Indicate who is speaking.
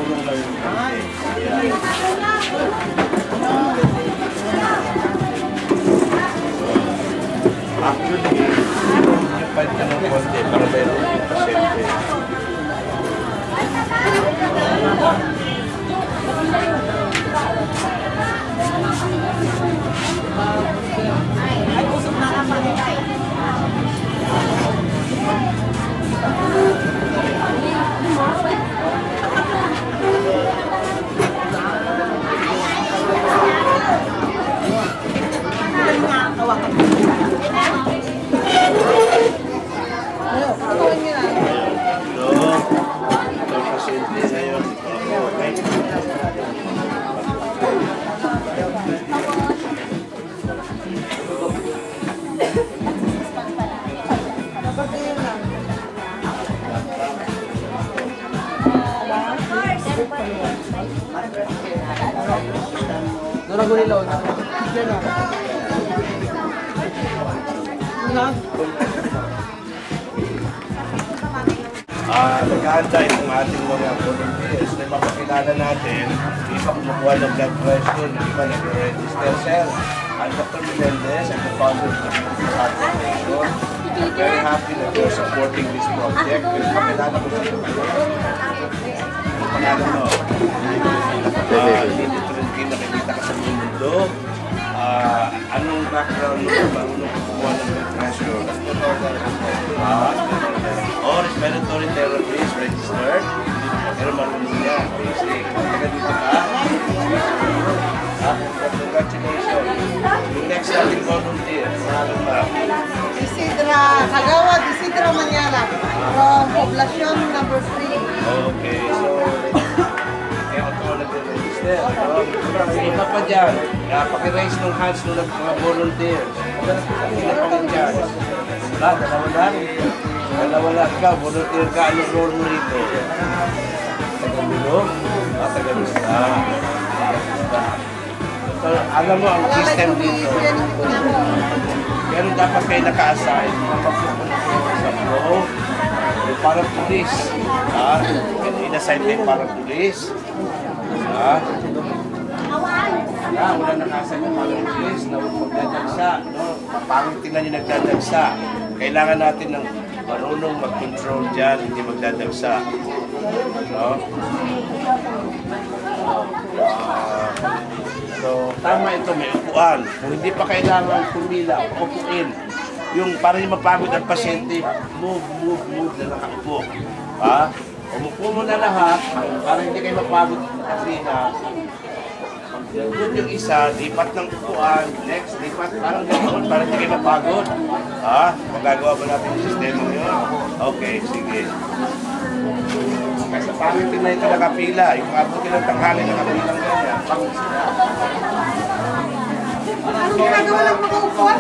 Speaker 1: tumulong lang yung konti. Actually, yung fight ka ng konti para mayroon yung pasyente.
Speaker 2: Ay, usap na lang mga
Speaker 3: Dora Gulilo na. Diyan na.
Speaker 1: Nag-aanda yung ating mga volunteers na mapakilala natin, isa kumukuha ng blood pressure, yung iba nag-register, sir. I'm Dr. Melendez, I'm the founder of the Heart Foundation. I'm very happy that you're supporting this project. Yung pakilala ko sa iyo. Ang pangalan mo? Hindi rin nakikita ka sa mundo. Anong background mo? Marunong kumukuha ng blood pressure? Respiratory therapist registered. Pero marunong niya. Basic. Taga dito ka? Congratulations. Yung next nating volunteer. Marunong ba?
Speaker 2: Isidra, Kagawad Isidra Manyala from Poblacion number 3.
Speaker 1: Okay, so kaya ako nag-register. Iba pa dyan. Paki-raise ng hands nung mga volunteers. Sila pa rin dyan. Wala, dalawa lang. Dalawa lang. Ikaw, volunteer ka. Anong role mo rito? Tagalog? Tagalog ka. So, alam mo ang system dito. Pero dapat kayo naka-assign. Sa flow. Parang pulis. In-assign kayo parang pulis. Wala naka-assign yung parang pulis na huwag magdadagsa. Pangit tingnan yung nagdadagsa. Kailangan natin ng marunong mag-control dyan, hindi magdadagsa. So, tama ito, may upuan. Kung hindi pa kailangan pumila, upuin. Yung para hindi mapagod ang pasyente, move na nakaupo. Umupo mo na lahat, para hindi kayo mapagod kasi doon yung isa, lipat ng upuan, next, lipat, parang ganoon, para hindi kayo mapagod. Magagawa ba natin yung sistema ngayon? Okay, sige. Kasi pangit na ito nakapila, yung abuti ng tanghali nakapilang ganyan, pangit sila.
Speaker 2: Anong ginagawa ng mga upuan?